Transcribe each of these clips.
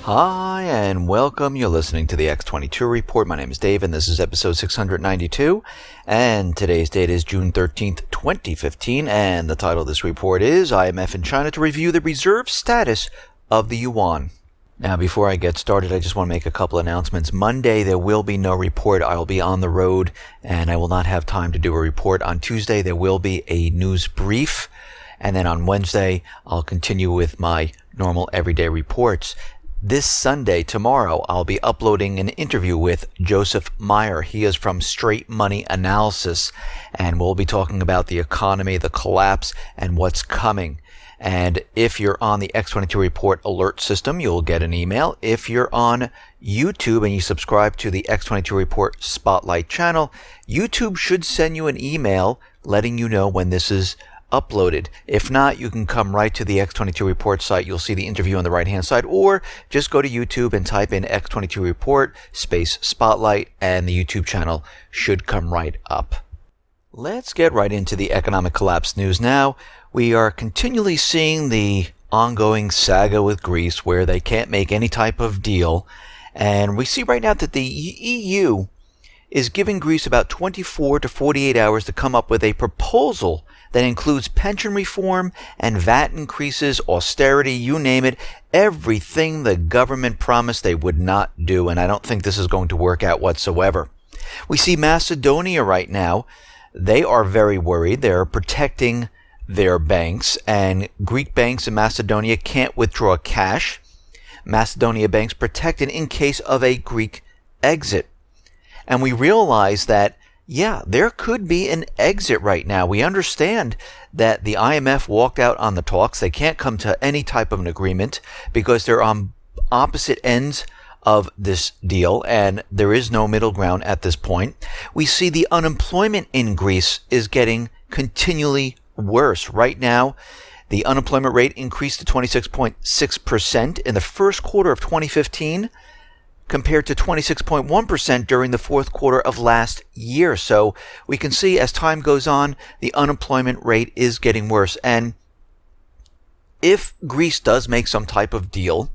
Hi, and welcome. You're listening to the X22 Report. My name is Dave, and this is episode 692. And today's date is June 13th, 2015. And the title of this report is IMF in China to review the reserve status of the Yuan. Now, before I get started, I just want to make a couple announcements. Monday, there will be no report. I will be on the road, and I will not have time to do a report. On Tuesday, there will be a news brief. And then on Wednesday, I'll continue with my normal everyday reports. This Sunday, tomorrow, I'll be uploading an interview with Joseph Meyer. He is from Straight Money Analysis, and we'll be talking about the economy, the collapse, and what's coming. And if you're on the X22 Report alert system, you'll get an email. If you're on YouTube and you subscribe to the X22 Report Spotlight channel, YouTube should send you an email letting you know when this is uploaded. If not, you can come right to the X22 Report site. You'll see the interview on the right hand side, or just go to YouTube and type in X22 Report space Spotlight, and the YouTube channel should come right up. Let's get right into the economic collapse news now. We are continually seeing the ongoing saga with Greece where they can't make any type of deal, and we see right now that the EU is giving Greece about 24 to 48 hours to come up with a proposal that includes pension reform and VAT increases, austerity, you name it, everything the government promised they would not do, and I don't think this is going to work out whatsoever. We see Macedonia right now. They are very worried. They're protecting their banks, and Greek banks in Macedonia can't withdraw cash. Macedonia banks protected in case of a Greek exit. And we realize that, yeah, there could be an exit right now. We understand that the IMF walked out on the talks. They can't come to any type of an agreement because they're on opposite ends of this deal, and there is no middle ground at this point. We see the unemployment in Greece is getting continually worse. Right now, the unemployment rate increased to 26.6% in the first quarter of 2015, compared to 26.1% during the fourth quarter of last year. So we can see as time goes on, the unemployment rate is getting worse. And if Greece does make some type of deal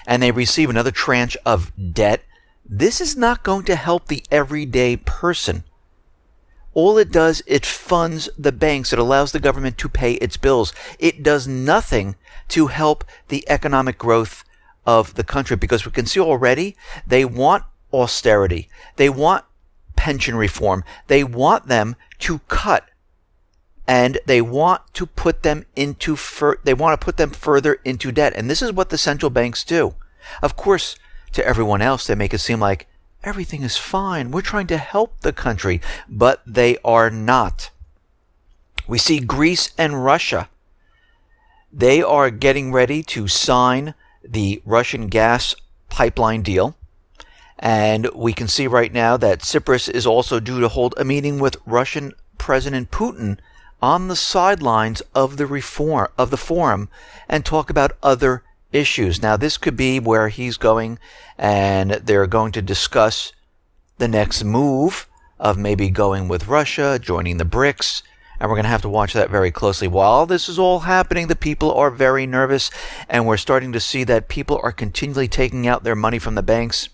and they receive another tranche of debt, this is not going to help the everyday person. All it does, it funds the banks. It allows the government to pay its bills. It does nothing to help the economic growth of the country, because we can see already they want austerity, they want pension reform, they want them to cut, and they want to put them further into debt. And this is what the central banks do. Of course, to everyone else, they make it seem like everything is fine. We're trying to help the country, but they are not. We see Greece and Russia. They are getting ready to sign the Russian gas pipeline deal. And we can see right now that Cyprus is also due to hold a meeting with Russian President Putin on the sidelines of the forum and talk about other issues. Now, this could be where he's going, and they're going to discuss the next move of maybe going with Russia, joining the BRICS. And we're going to have to watch that very closely. While this is all happening, the people are very nervous, and we're starting to see that people are continually taking out their money from the banks.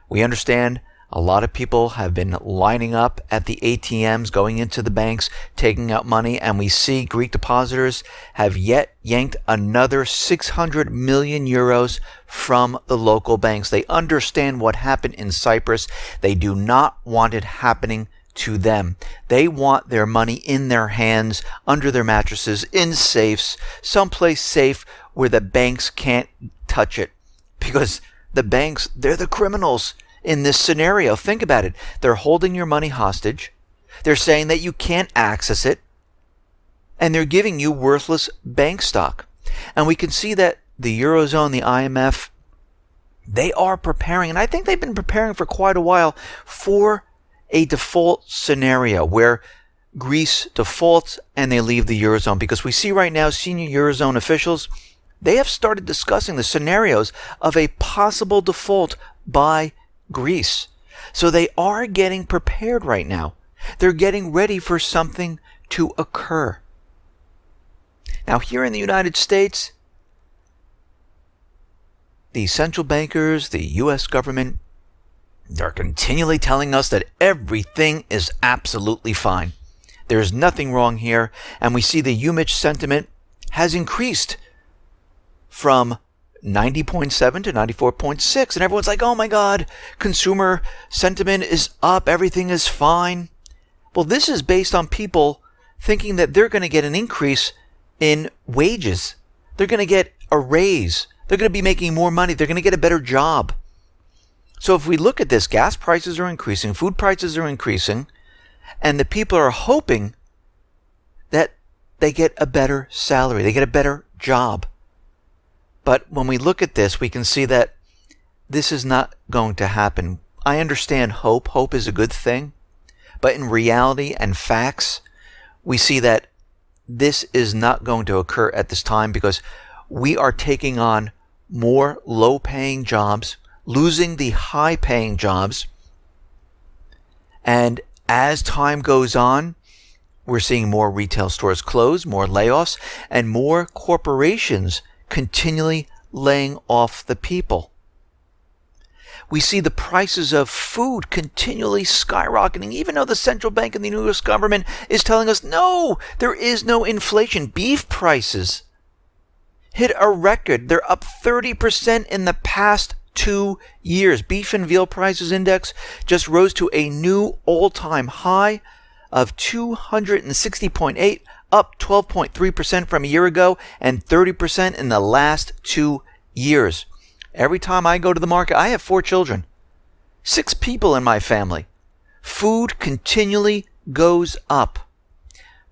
We understand a lot of people have been lining up at the ATMs, going into the banks, taking out money, and we see Greek depositors have yet yanked another 600 million euros from the local banks. They understand what happened in Cyprus. They do not want it happening to them. They want their money in their hands, under their mattresses, in safes, someplace safe where the banks can't touch it. Because the banks, they're the criminals in this scenario. Think about it. They're holding your money hostage. They're saying that you can't access it. And they're giving you worthless bank stock. And we can see that the Eurozone, the IMF, they are preparing, and I think they've been preparing for quite a while, for a default scenario where Greece defaults and they leave the Eurozone. Because we see right now senior Eurozone officials, they have started discussing the scenarios of a possible default by Greece. So they are getting prepared right now. They're getting ready for something to occur. Now, here in the United States, the central bankers, the U.S. government, they're continually telling us that everything is absolutely fine. There's nothing wrong here. And we see the Umich sentiment has increased from 90.7 to 94.6. And everyone's like, oh my God, consumer sentiment is up. Everything is fine. Well, this is based on people thinking that they're going to get an increase in wages. They're going to get a raise. They're going to be making more money. They're going to get a better job. So if we look at this, gas prices are increasing, food prices are increasing, and the people are hoping that they get a better salary, they get a better job. But when we look at this, we can see that this is not going to happen. I understand hope. Hope is a good thing. But in reality and facts, we see that this is not going to occur at this time because we are taking on more low-paying jobs, losing the high-paying jobs. And as time goes on, we're seeing more retail stores close, more layoffs, and more corporations continually laying off the people. We see the prices of food continually skyrocketing, even though the central bank and the U.S. government is telling us, no, there is no inflation. Beef prices hit a record. They're up 30% in the past 2 years. Beef and veal prices index just rose to a new all-time high of 260.8, up 12.3% from a year ago and 30% in the last 2 years. Every time I go to the market, I have 4 children, 6 people in my family. Food continually goes up.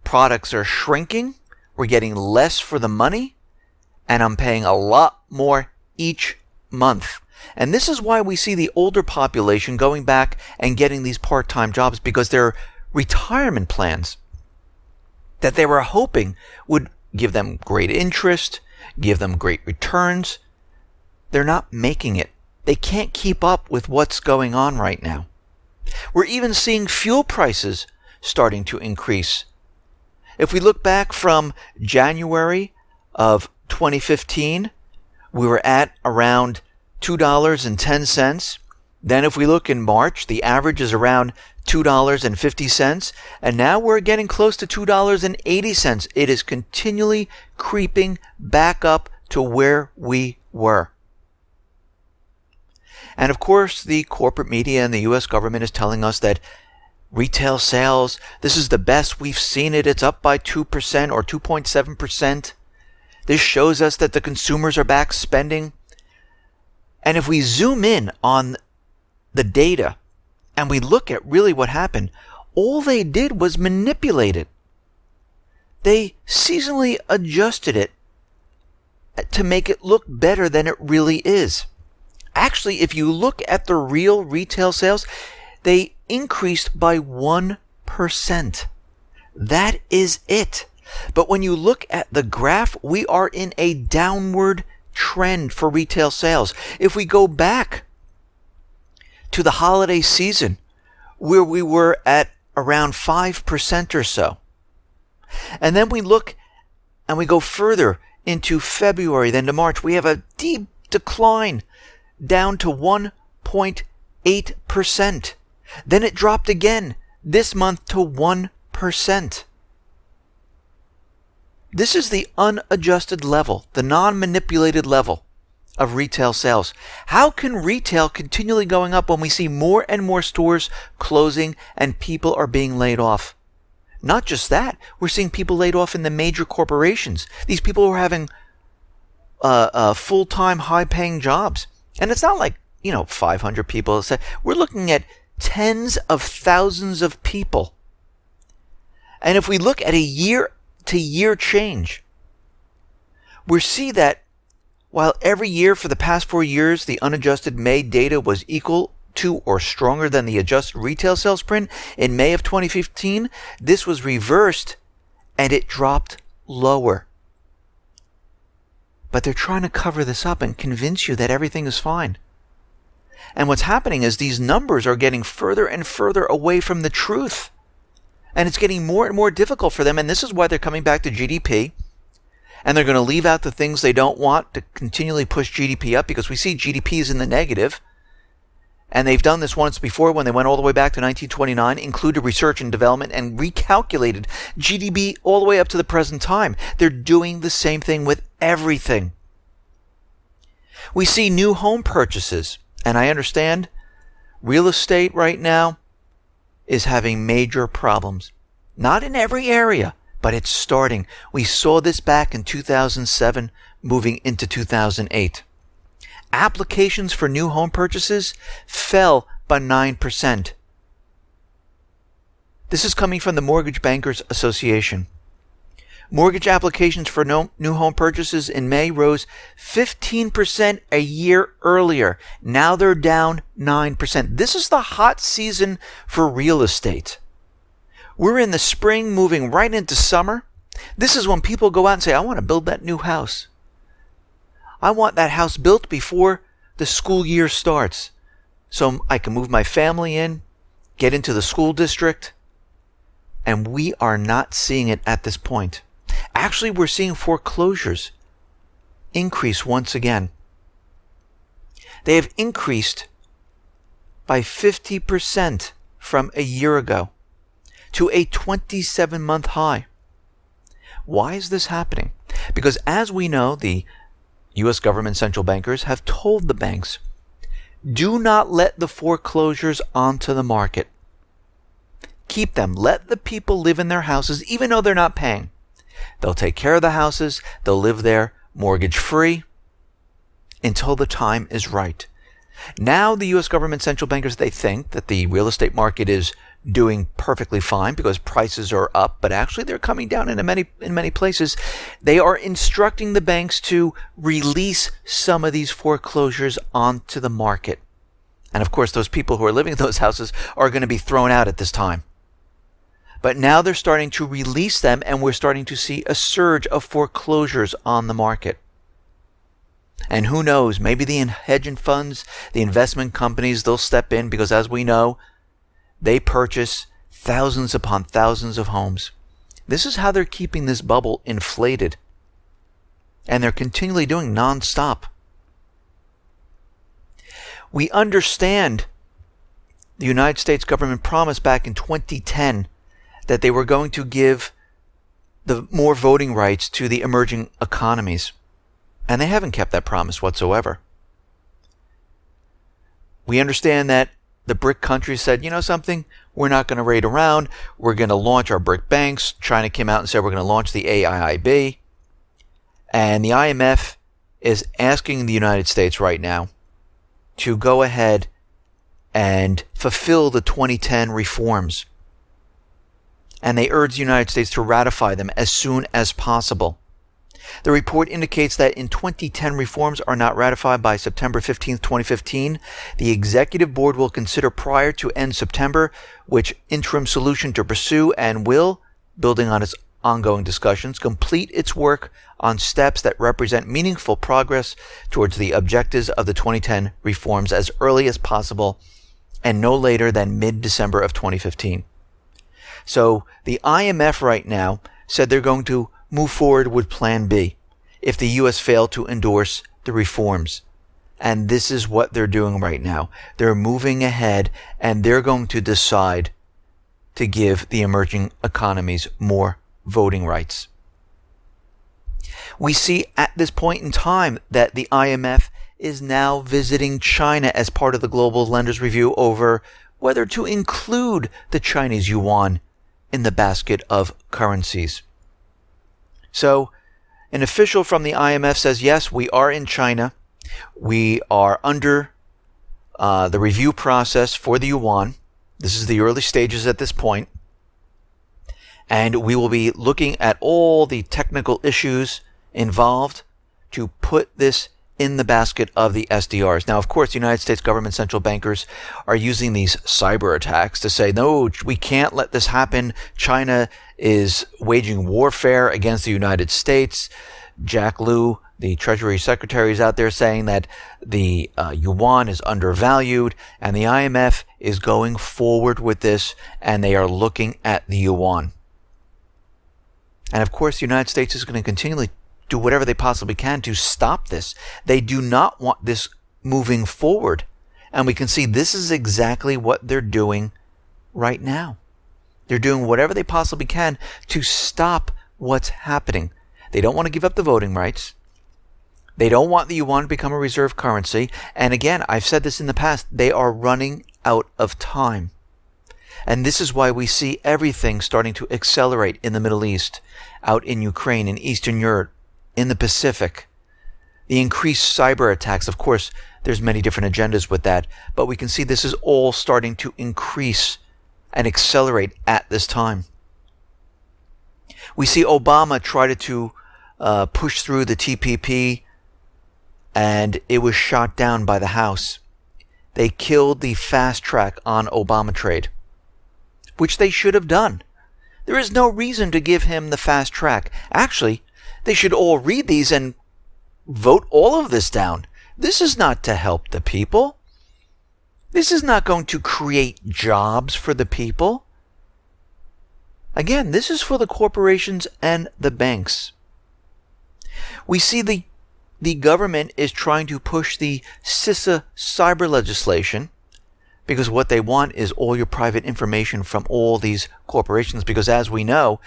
Products are shrinking. We're getting less for the money, and I'm paying a lot more each month. And this is why we see the older population going back and getting these part-time jobs, because their retirement plans that they were hoping would give them great interest, give them great returns, they're not making it. They can't keep up with what's going on right now. We're even seeing fuel prices starting to increase. If we look back from January of 2015, we were at around $2.10. Then if we look in March, the average is around $2.50. And now we're getting close to $2.80. It is continually creeping back up to where we were. And of course, the corporate media and the U.S. government is telling us that retail sales, this is the best we've seen it. It's up by 2% or 2.7%. This shows us that the consumers are back spending. And if we zoom in on the data and we look at really what happened, all they did was manipulate it. They seasonally adjusted it to make it look better than it really is. Actually, if you look at the real retail sales, they increased by 1%. That is it. But when you look at the graph, we are in a downward trend for retail sales. If we go back to the holiday season, where we were at around 5% or so, and then we look and we go further into February, then to March, we have a deep decline down to 1.8%. Then it dropped again this month to 1%. This is the unadjusted level, the non-manipulated level of retail sales. How can retail continually going up when we see more and more stores closing and people are being laid off? Not just that, we're seeing people laid off in the major corporations. These people are having full-time, high-paying jobs. And it's not like, 500 people. We're looking at tens of thousands of people. And if we look at a year-to-year change, we see that while every year for the past 4 years, the unadjusted May data was equal to or stronger than the adjusted retail sales print, in May of 2015, this was reversed and it dropped lower. But they're trying to cover this up and convince you that everything is fine. And what's happening is these numbers are getting further and further away from the truth. And it's getting more and more difficult for them. And this is why they're coming back to GDP. And they're going to leave out the things they don't want to continually push GDP up, because we see GDP is in the negative. And they've done this once before when they went all the way back to 1929, included research and development, and recalculated GDP all the way up to the present time. They're doing the same thing with everything. We see new home purchases, and I understand real estate right now is having major problems. Not in every area, but it's starting. We saw this back in 2007, moving into 2008. Applications for new home purchases fell by 9%. This is coming from the Mortgage Bankers Association. Mortgage applications for new home purchases in May rose 15% a year earlier. Now they're down 9%. This is the hot season for real estate. We're in the spring, moving right into summer. This is when people go out and say, I want to build that new house. I want that house built before the school year starts, so I can move my family in, get into the school district, and we are not seeing it at this point. Actually, we're seeing foreclosures increase once again. They have increased by 50% from a year ago to a 27-month high. Why is this happening? Because as we know, the U.S. government central bankers have told the banks, do not let the foreclosures onto the market. Keep them. Let the people live in their houses, even though they're not paying. They'll take care of the houses. They'll live there mortgage-free until the time is right. Now the U.S. government central bankers, they think that the real estate market is doing perfectly fine because prices are up, but actually they're coming down in many places. They are instructing the banks to release some of these foreclosures onto the market. And of course, those people who are living in those houses are going to be thrown out at this time. But now they're starting to release them, and we're starting to see a surge of foreclosures on the market. And who knows, maybe the hedge funds, the investment companies, they'll step in, because as we know, they purchase thousands upon thousands of homes. This is how they're keeping this bubble inflated. And they're continually doing nonstop. We understand the United States government promised back in 2010 that they were going to give the more voting rights to the emerging economies. And they haven't kept that promise whatsoever. We understand that the BRIC countries said, you know something, we're not going to wait around. We're going to launch our BRIC banks. China came out and said we're going to launch the AIIB. And the IMF is asking the United States right now to go ahead and fulfill the 2010 reforms. And they urge the United States to ratify them as soon as possible. The report indicates that in 2010 reforms are not ratified by September 15, 2015, the Executive Board will consider prior to end September which interim solution to pursue and will, building on its ongoing discussions, complete its work on steps that represent meaningful progress towards the objectives of the 2010 reforms as early as possible and no later than mid-December of 2015. So the IMF right now said they're going to move forward with Plan B if the U.S. failed to endorse the reforms. And this is what they're doing right now. They're moving ahead, and they're going to decide to give the emerging economies more voting rights. We see at this point in time that the IMF is now visiting China as part of the Global Lenders Review over whether to include the Chinese yuan in the basket of currencies. So, an official from the IMF says, yes, we are in China. We are under the review process for the yuan. This is the early stages at this point. And we will be looking at all the technical issues involved to put this in the basket of the SDRs. Now, of course, the United States government central bankers are using these cyber attacks to say, no, we can't let this happen. China is waging warfare against the United States. Jack Lew, the Treasury Secretary, is out there saying that the yuan is undervalued, and the IMF is going forward with this, and they are looking at the yuan. And of course, the United States is going to continually do whatever they possibly can to stop this. They do not want this moving forward. And we can see this is exactly what they're doing right now. They're doing whatever they possibly can to stop what's happening. They don't want to give up the voting rights. They don't want the yuan to become a reserve currency. And again, I've said this in the past, they are running out of time. And this is why we see everything starting to accelerate in the Middle East, out in Ukraine, in Eastern Europe, in the Pacific. The increased cyber attacks, of course, there's many different agendas with that, but we can see this is all starting to increase and accelerate at this time. We see Obama try to push through the TPP, and it was shot down by the House. They killed the fast track on Obama trade, which they should have done. There is no reason to give him the fast track. Actually, they should all read these and vote all of this down. This is not to help the people. This is not going to create jobs for the people. Again, this is for the corporations and the banks. We see the government is trying to push the CISA cyber legislation, because what they want is all your private information from all these corporations, because as we know,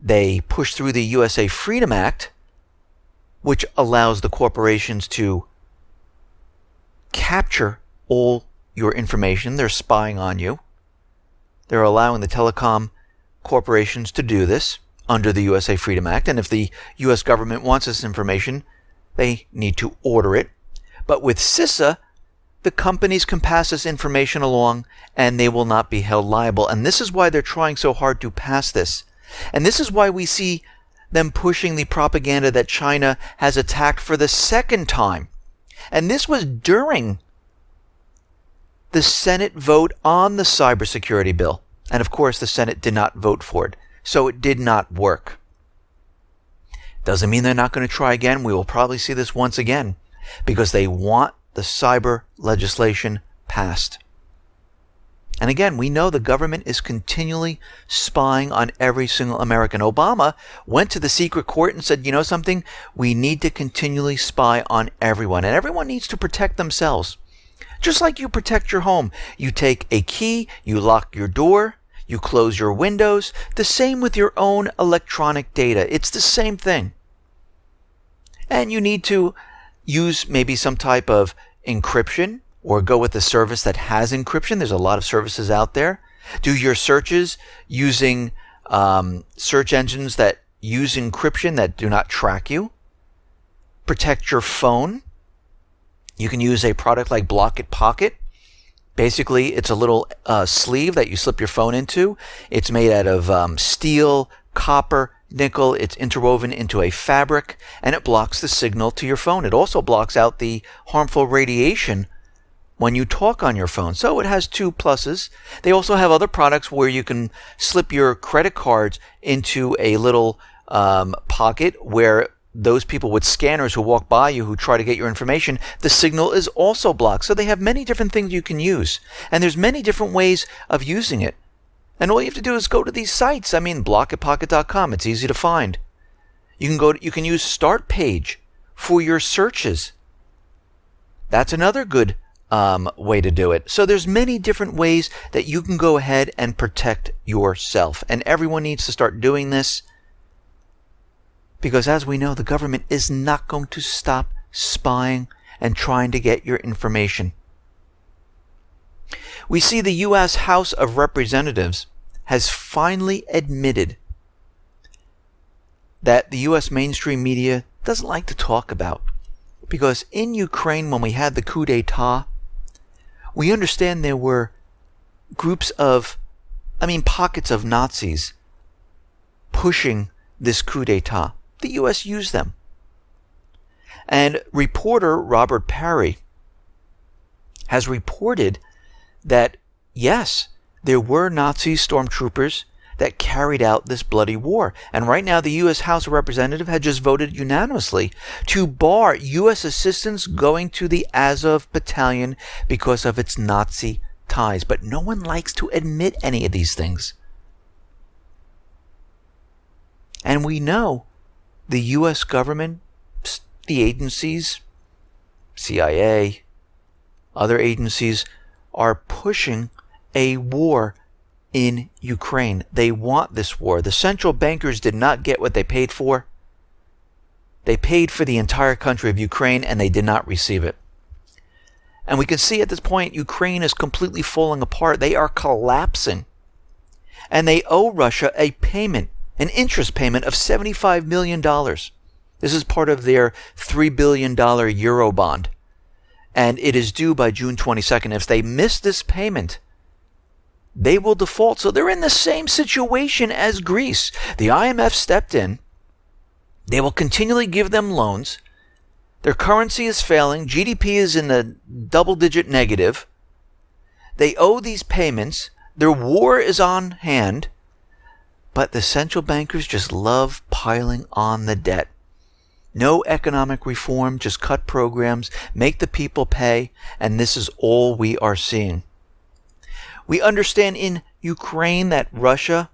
they push through the USA Freedom Act, which allows the corporations to capture all your information. They're spying on you. They're allowing the telecom corporations to do this under the USA Freedom Act, and if the US government wants this information, they need to order it. But with CISA, the companies can pass this information along and they will not be held liable. And this is why they're trying so hard to pass this. And this is why we see them pushing the propaganda that China has attacked for the second time. And this was during the Senate vote on the cybersecurity bill. And of course, the Senate did not vote for it. So it did not work. Doesn't mean they're not going to try again. We will probably see this once again because they want the cyber legislation passed. And again, we know the government is continually spying on every single American. Obama went to the secret court and said, you know something? We need to continually spy on everyone. And everyone needs to protect themselves. Just like you protect your home. You take a key, you lock your door, you close your windows. The same with your own electronic data. It's the same thing. And you need to use maybe some type of encryption or go with a service that has encryption. There's a lot of services out there. Do your searches using search engines that use encryption that do not track you. Protect your phone. You can use a product like Block It Pocket. Basically, it's a little sleeve that you slip your phone into. It's made out of steel, copper, nickel. It's interwoven into a fabric, and it blocks the signal to your phone. It also blocks out the harmful radiation when you talk on your phone. So it has two pluses. They also have other products where you can slip your credit cards into a little pocket where those people with scanners who walk by you who try to get your information, the signal is also blocked. So they have many different things you can use. And there's many different ways of using it. And all you have to do is go to these sites. I mean, blockitpocket.com. It's easy to find. You can use Start Page for your searches. That's another good way to do it. So there's many different ways that you can go ahead and protect yourself. And everyone needs to start doing this. Because as we know, the government is not going to stop spying and trying to get your information. We see the U.S. House of Representatives has finally admitted that the U.S. mainstream media doesn't like to talk about. Because in Ukraine, when we had the coup d'etat, we understand there were pockets of Nazis pushing this coup d'etat. The U.S. used them. And reporter Robert Parry has reported that, yes, there were Nazi stormtroopers that carried out this bloody war. And right now, the U.S. House of Representatives had just voted unanimously to bar U.S. assistance going to the Azov battalion because of its Nazi ties. But no one likes to admit any of these things. And we know the U.S. government, the agencies, CIA, other agencies are pushing a war in Ukraine. They want this war. The central bankers did not get what they paid for. They paid for the entire country of Ukraine and they did not receive it. And we can see at this point, Ukraine is completely falling apart. They are collapsing. And they owe Russia a payment, an interest payment of $75 million. This is part of their $3 billion Euro bond. And it is due by June 22nd. If they miss this payment, they will default. So they're in the same situation as Greece. The IMF stepped in. They will continually give them loans. Their currency is failing. GDP is in the double-digit negative. They owe these payments. Their war is on hand. But the central bankers just love piling on the debt. No economic reform, just cut programs, make the people pay, and this is all we are seeing. We understand in Ukraine that Russia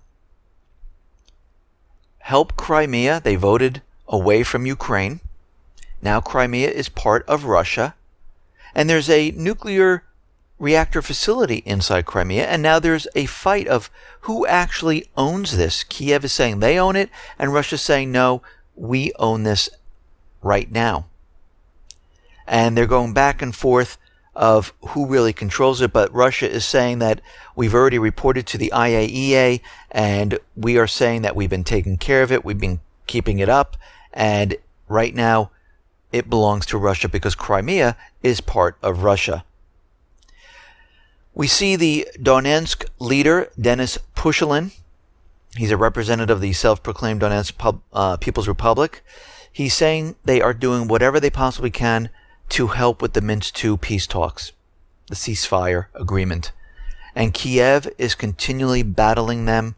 helped Crimea. They voted away from Ukraine. Now Crimea is part of Russia. And there's a nuclear reactor facility inside Crimea. And now there's a fight of who actually owns this. Kiev is saying they own it. And Russia's saying, no, we own this right now. And they're going back and forth of who really controls it. But Russia is saying that we've already reported to the IAEA. And we are saying that we've been taking care of it. We've been keeping it up. And right now, it belongs to Russia because Crimea is part of Russia. We see the Donetsk leader, Denis Pushilin. He's a representative of the self-proclaimed Donetsk People's Republic. He's saying they are doing whatever they possibly can to help with the Minsk II peace talks, the ceasefire agreement. And Kiev is continually battling them,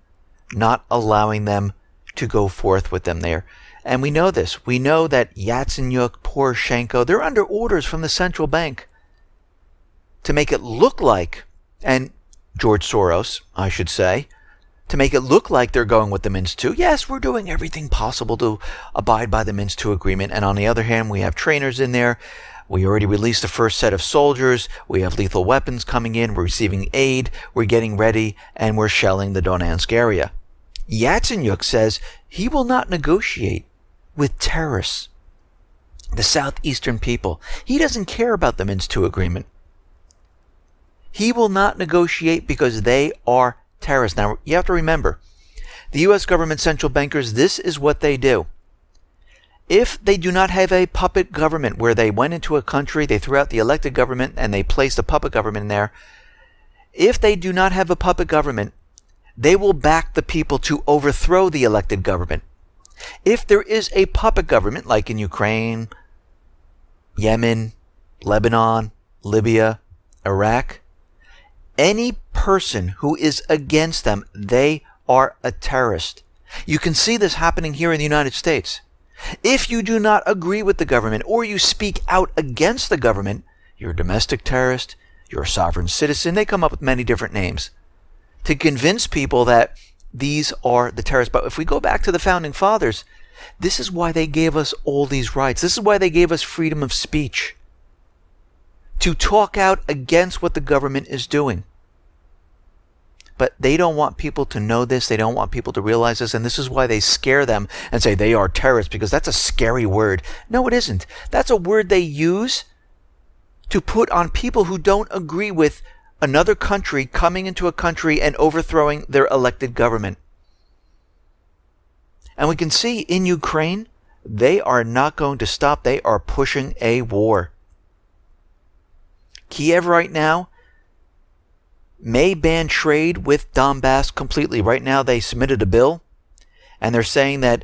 not allowing them to go forth with them there. And we know this. We know that Yatsenyuk, Poroshenko, they're under orders from the central bank to make it look like, and George Soros, I should say, to make it look like they're going with the Minsk II. Yes, we're doing everything possible to abide by the Minsk II agreement. And on the other hand, we have trainers in there. We already released the first set of soldiers. We have lethal weapons coming in. We're receiving aid. We're getting ready, and we're shelling the Donetsk area. Yatsenyuk says he will not negotiate with terrorists, the southeastern people. He doesn't care about the Minsk II agreement. He will not negotiate because they are terrorists. Now, you have to remember, the U.S. government central bankers, this is what they do. If they do not have a puppet government where they went into a country, they threw out the elected government, and they placed a puppet government in there, if they do not have a puppet government, they will back the people to overthrow the elected government. If there is a puppet government, like in Ukraine, Yemen, Lebanon, Libya, Iraq, any person who is against them, they are a terrorist. You can see this happening here in the United States. If you do not agree with the government or you speak out against the government, you're a domestic terrorist, you're a sovereign citizen. They come up with many different names to convince people that these are the terrorists. But if we go back to the founding fathers, this is why they gave us all these rights. This is why they gave us freedom of speech, to talk out against what the government is doing. But they don't want people to know this. They don't want people to realize this. And this is why they scare them and say they are terrorists, because that's a scary word. No, it isn't. That's a word they use to put on people who don't agree with another country coming into a country and overthrowing their elected government. And we can see in Ukraine, they are not going to stop. They are pushing a war. Kiev right now may ban trade with Donbass completely. Right now they submitted a bill and they're saying that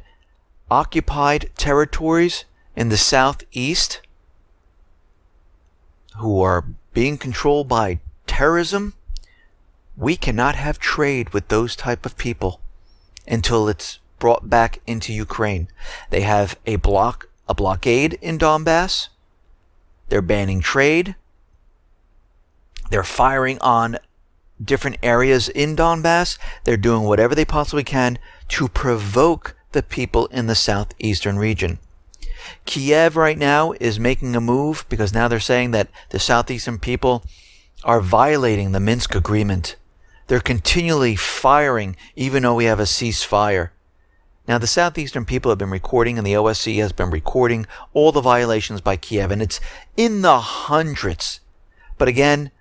occupied territories in the southeast who are being controlled by terrorism, we cannot have trade with those type of people until it's brought back into Ukraine. They have a blockade in Donbass. They're banning trade. They're firing on different areas in Donbass. They're doing whatever they possibly can to provoke the people in the southeastern region. Kiev right now is making a move because now they're saying that the southeastern people are violating the Minsk agreement. They're continually firing even though we have a ceasefire. Now, the southeastern people have been recording, and the OSCE has been recording all the violations by Kiev, and it's in the hundreds. But again,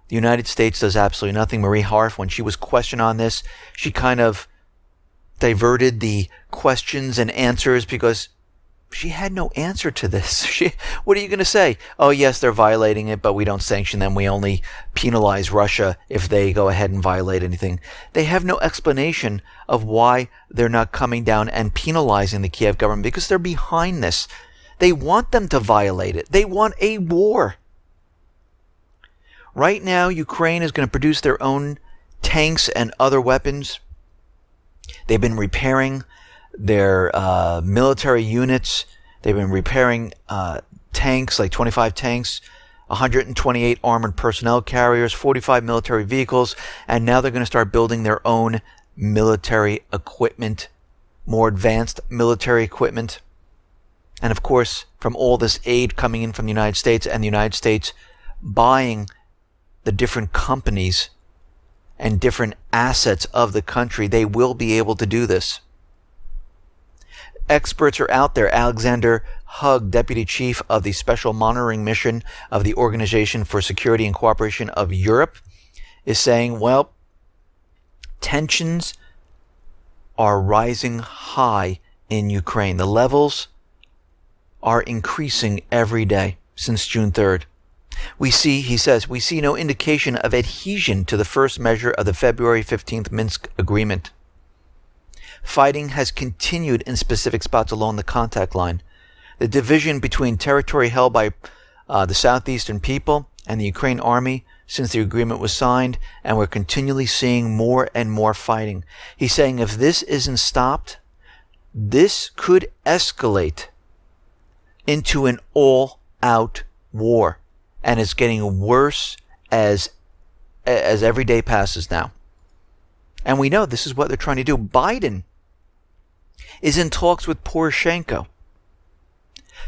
the United States does absolutely nothing. Marie Harf, when she was questioned on this, she kind of diverted the questions and answers because she had no answer to this. What are you going to say? Oh, yes, they're violating it, but we don't sanction them. We only penalize Russia if they go ahead and violate anything. They have no explanation of why they're not coming down and penalizing the Kiev government because they're behind this. They want them to violate it. They want a war. Right now, Ukraine is going to produce their own tanks and other weapons. They've been repairing their military units. They've been repairing tanks, like 25 tanks, 128 armored personnel carriers, 45 military vehicles, and now they're going to start building their own military equipment, more advanced military equipment. And of course, from all this aid coming in from the United States and the United States buying the different companies and different assets of the country, they will be able to do this. Experts are out there. Alexander Hug, Deputy Chief of the Special Monitoring Mission of the Organization for Security and Cooperation of Europe, is saying, well, tensions are rising high in Ukraine. The levels are increasing every day since June 3rd. He says, we see no indication of adhesion to the first measure of the February 15th Minsk agreement. Fighting has continued in specific spots along the contact line. The division between territory held by the southeastern people and the Ukraine army since the agreement was signed, and we're continually seeing more and more fighting. He's saying if this isn't stopped, this could escalate into an all-out war, and it's getting worse as every day passes now. And we know this is what they're trying to do. Biden is in talks with Poroshenko,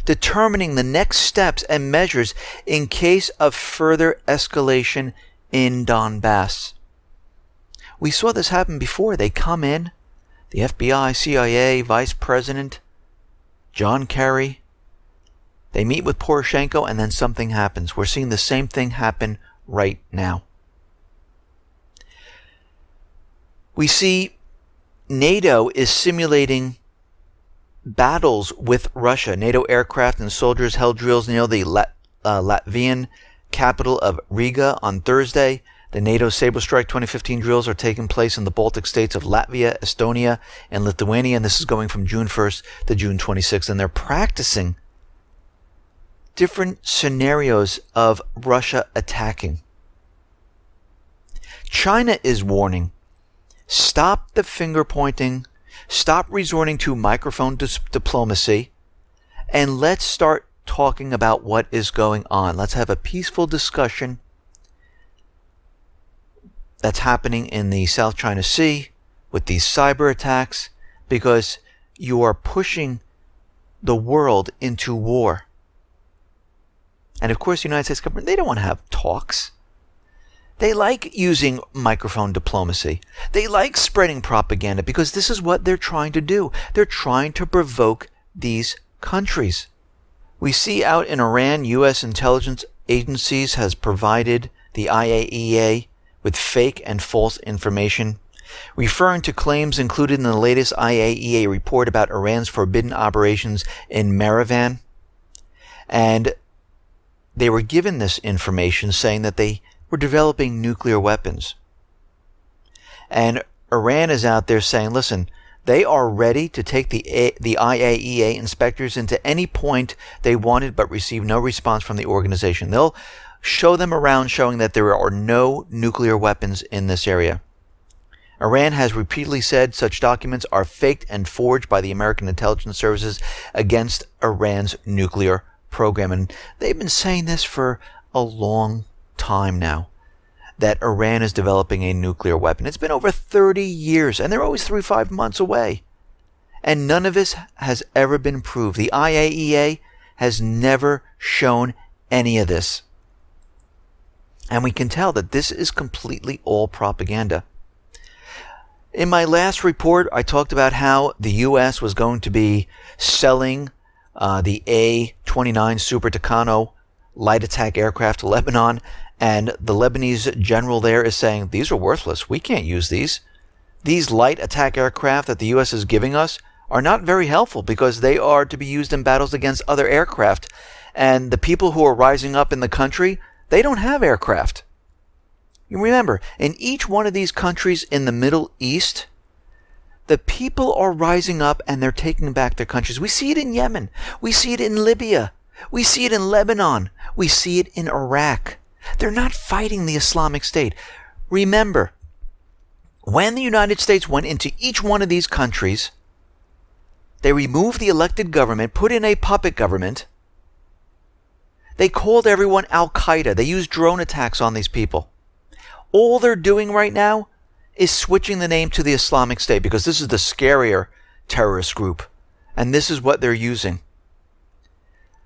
determining the next steps and measures in case of further escalation in Donbass. We saw this happen before. They come in, the FBI, CIA, Vice President, John Kerry, they meet with Poroshenko, and then something happens. We're seeing the same thing happen right now. We see NATO is simulating battles with Russia. NATO aircraft and soldiers held drills near the Latvian capital of Riga on Thursday. The NATO Sabre Strike 2015 drills are taking place in the Baltic states of Latvia, Estonia, and Lithuania, and this is going from June 1st to June 26th, and they're practicing different scenarios of Russia attacking. China is warning, stop the finger pointing, stop resorting to microphone diplomacy, and let's start talking about what is going on. Let's have a peaceful discussion that's happening in the South China Sea with these cyber attacks, because you are pushing the world into war. And of course, the United States government, they don't want to have talks. They like using microphone diplomacy. They like spreading propaganda because this is what they're trying to do. They're trying to provoke these countries. We see out in Iran, U.S. intelligence agencies has provided the IAEA with fake and false information, referring to claims included in the latest IAEA report about Iran's forbidden operations in Yerevan. And they were given this information saying that they were developing nuclear weapons. And Iran is out there saying, listen, they are ready to take the IAEA inspectors into any point they wanted but received no response from the organization. They'll show them around showing that there are no nuclear weapons in this area. Iran has repeatedly said such documents are faked and forged by the American intelligence services against Iran's nuclear program. And they've been saying this for a long time now, that Iran is developing a nuclear weapon. It's been over 30 years, and they're always 3-5 months away. And none of this has ever been proved. The IAEA has never shown any of this. And we can tell that this is completely all propaganda. In my last report, I talked about how the U.S. was going to be selling the A-29 Super Tucano light attack aircraft to Lebanon, and the Lebanese general there is saying, these are worthless. We can't use these. These light attack aircraft that the U.S. is giving us are not very helpful because they are to be used in battles against other aircraft. And the people who are rising up in the country, they don't have aircraft. You remember, in each one of these countries in the Middle East, the people are rising up and they're taking back their countries. We see it in Yemen. We see it in Libya. We see it in Lebanon. We see it in Iraq. They're not fighting the Islamic State. Remember, when the United States went into each one of these countries, they removed the elected government, put in a puppet government. They called everyone Al-Qaeda. They used drone attacks on these people. All they're doing right now is switching the name to the Islamic State because this is the scarier terrorist group. And this is what they're using.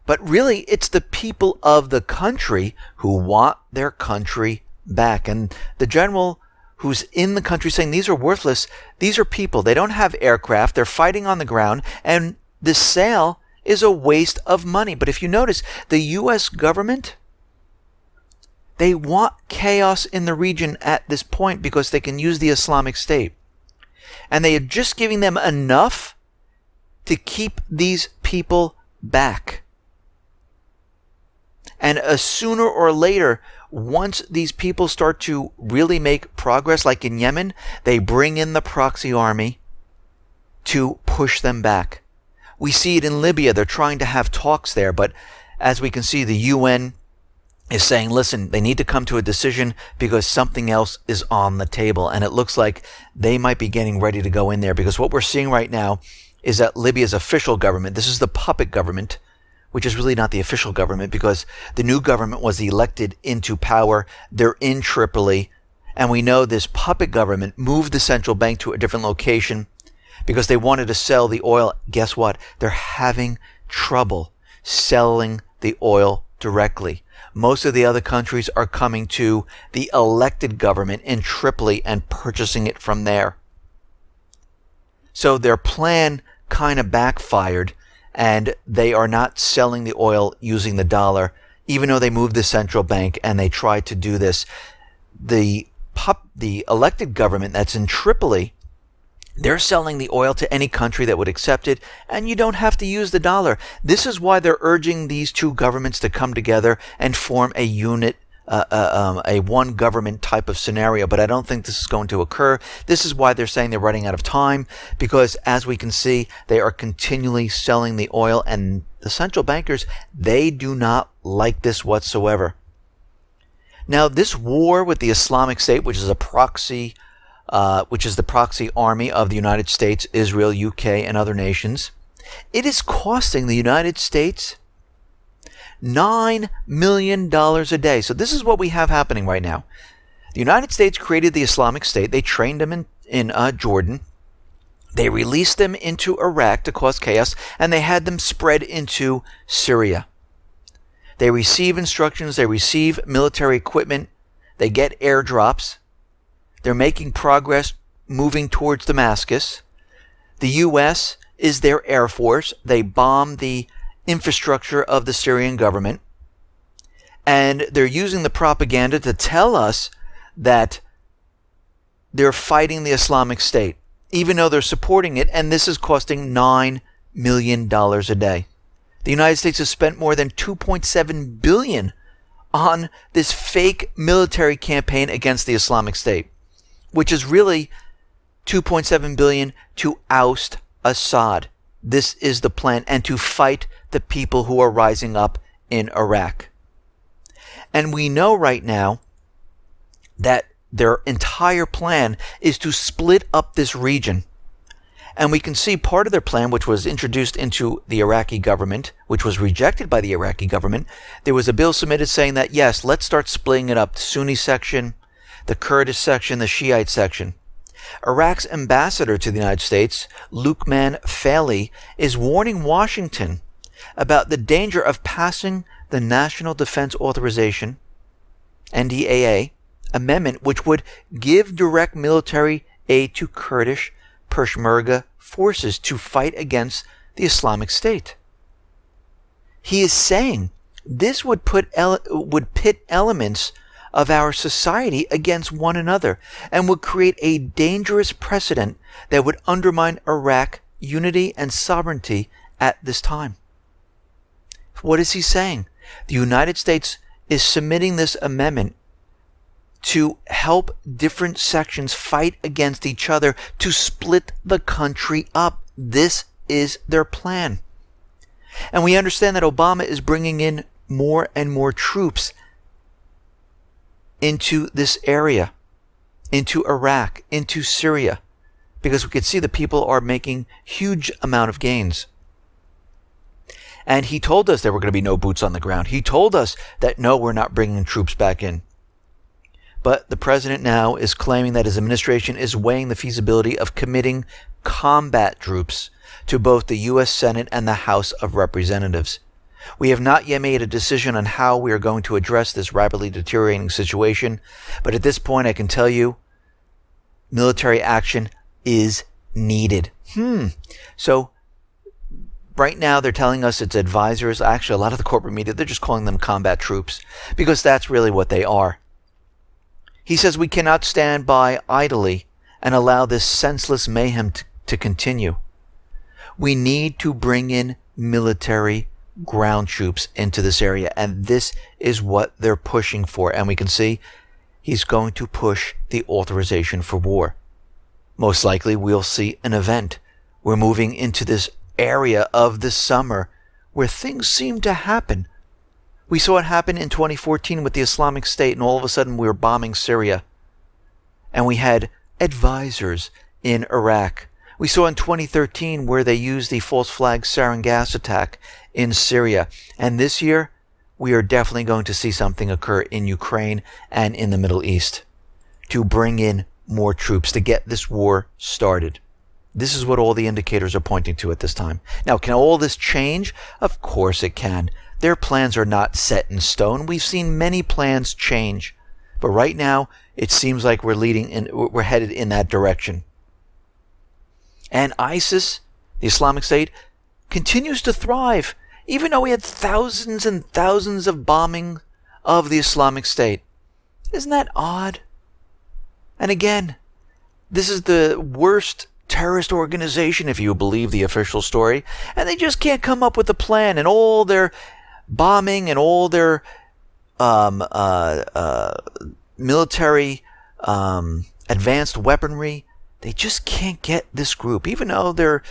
But really, it's the people of the country who want their country back. And the general who's in the country saying these are worthless, these are people. They don't have aircraft. They're fighting on the ground. And the sale is a waste of money. But if you notice, the U.S. government, they want chaos in the region at this point because they can use the Islamic State. And they are just giving them enough to keep these people back. And sooner or later, once these people start to really make progress, like in Yemen, they bring in the proxy army to push them back. We see it in Libya. They're trying to have talks there. But as we can see, the UN is saying, listen, they need to come to a decision because something else is on the table. And it looks like they might be getting ready to go in there because what we're seeing right now is that Libya's official government, this is the puppet government, which is really not the official government because the new government was elected into power. They're in Tripoli. And we know this puppet government moved the central bank to a different location because they wanted to sell the oil. Guess what? They're having trouble selling the oil directly. Most of the other countries are coming to the elected government in Tripoli and purchasing it from there. So their plan kind of backfired, and they are not selling the oil using the dollar, even though they moved the central bank and they tried to do this. The elected government that's in Tripoli, they're selling the oil to any country that would accept it, and you don't have to use the dollar. This is why they're urging these two governments to come together and form a unit, a one government type of scenario. But I don't think this is going to occur. This is why they're saying they're running out of time, because as we can see, they are continually selling the oil, and the central bankers, they do not like this whatsoever. Now, this war with the Islamic State, which is the proxy army of the United States, Israel, UK, and other nations, it is costing the United States $9 million a day. So this is what we have happening right now. The United States created the Islamic State. They trained them in Jordan. They released them into Iraq to cause chaos, and they had them spread into Syria. They receive instructions. They receive military equipment. They get airdrops. They're making progress moving towards Damascus. The U.S. is their air force. They bomb the infrastructure of the Syrian government. And they're using the propaganda to tell us that they're fighting the Islamic State, even though they're supporting it. And this is costing $9 million a day. The United States has spent more than $2.7 billion on this fake military campaign against the Islamic State, which is really $2.7 billion to oust Assad. This is the plan, and to fight the people who are rising up in Iraq. And we know right now that their entire plan is to split up this region. And we can see part of their plan, which was introduced into the Iraqi government, which was rejected by the Iraqi government. There was a bill submitted saying that, yes, let's start splitting it up. The Sunni section, the Kurdish section, the Shiite section. Iraq's ambassador to the United States, Luqman Falih, is warning Washington about the danger of passing the National Defense Authorization, NDAA, amendment which would give direct military aid to Kurdish Peshmerga forces to fight against the Islamic State. He is saying this would pit elements of our society against one another and would create a dangerous precedent that would undermine Iraq unity and sovereignty at this time. What is he saying? The United States is submitting this amendment to help different sections fight against each other to split the country up. This is their plan. And we understand that Obama is bringing in more and more troops into this area, into Iraq, into Syria, because we can see the people are making huge amount of gains. And he told us there were going to be no boots on the ground. He told us that no, we're not bringing troops back in. But the president now is claiming that his administration is weighing the feasibility of committing combat troops to both the U.S. Senate and the House of Representatives. We have not yet made a decision on how we are going to address this rapidly deteriorating situation, but at this point I can tell you military action is needed. So right now they're telling us it's advisors. Actually, a lot of the corporate media, they're just calling them combat troops because that's really what they are. He says we cannot stand by idly and allow this senseless mayhem to continue. We need to bring in military ground troops into this area, and this is what they're pushing for. And we can see he's going to push the authorization for war. Most likely we'll see an event. We're moving into this area of the summer where things seem to happen. We saw it happen in 2014 with the Islamic State, and all of a sudden we were bombing Syria. And we had advisors in Iraq. We saw in 2013 where they used the false flag sarin gas attack in Syria. And this year, we are definitely going to see something occur in Ukraine and in the Middle East to bring in more troops to get this war started. This is what all the indicators are pointing to at this time. Now, can all this change? Of course it can. Their plans are not set in stone. We've seen many plans change. But right now, it seems like we're headed in that direction. And ISIS, the Islamic State, continues to thrive, even though we had thousands and thousands of bombing of the Islamic State. Isn't that odd? And again, this is the worst terrorist organization, if you believe the official story, and they just can't come up with a plan, and all their bombing and all their military advanced weaponry, they just can't get this group, even though they're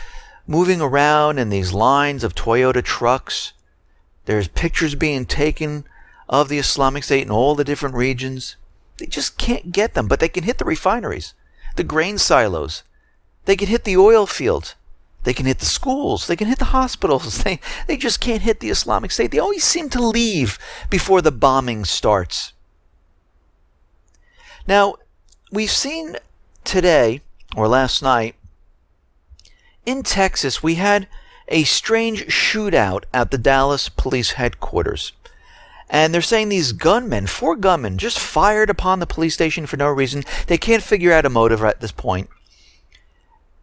moving around in these lines of Toyota trucks. There's pictures being taken of the Islamic State in all the different regions. They just can't get them, but they can hit the refineries, the grain silos. They can hit the oil fields. They can hit the schools. They can hit the hospitals. They just can't hit the Islamic State. They always seem to leave before the bombing starts. Now, we've seen today, or last night, in Texas, we had a strange shootout at the Dallas police headquarters. And they're saying these gunmen, 4 gunmen, just fired upon the police station for no reason. They can't figure out a motive at this point.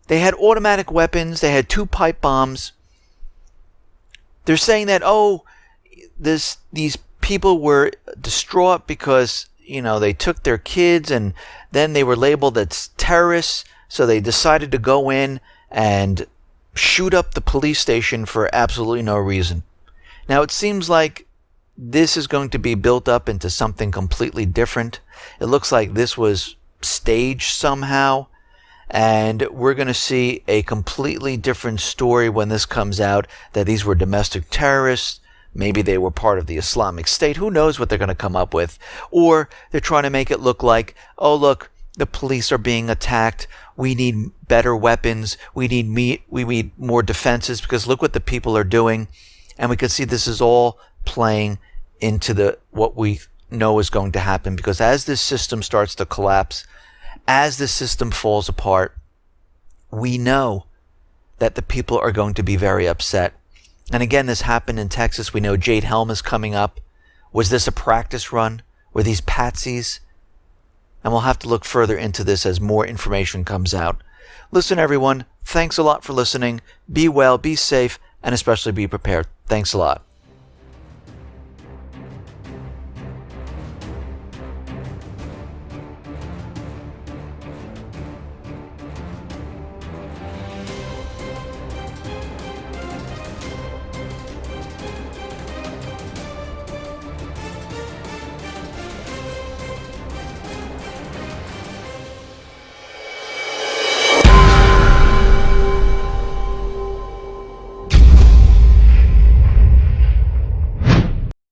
They had automatic weapons. They had 2 pipe bombs. They're saying that, these people were distraught because, they took their kids and then they were labeled as terrorists. So they decided to go in and shoot up the police station for absolutely no reason. Now, it seems like this is going to be built up into something completely different. It looks like this was staged somehow. And we're going to see a completely different story when this comes out, that these were domestic terrorists. Maybe they were part of the Islamic State. Who knows what they're going to come up with? Or they're trying to make it look like, oh, look, the police are being attacked. We need better weapons. We need more defenses because look what the people are doing. And we can see this is all playing into what we know is going to happen, because as this system starts to collapse, as the system falls apart, we know that the people are going to be very upset. And again, this happened in Texas. We know Jade Helm is coming up. Was this a practice run? Were these patsies? And we'll have to look further into this as more information comes out. Listen, everyone, thanks a lot for listening. Be well, be safe, and especially be prepared. Thanks a lot.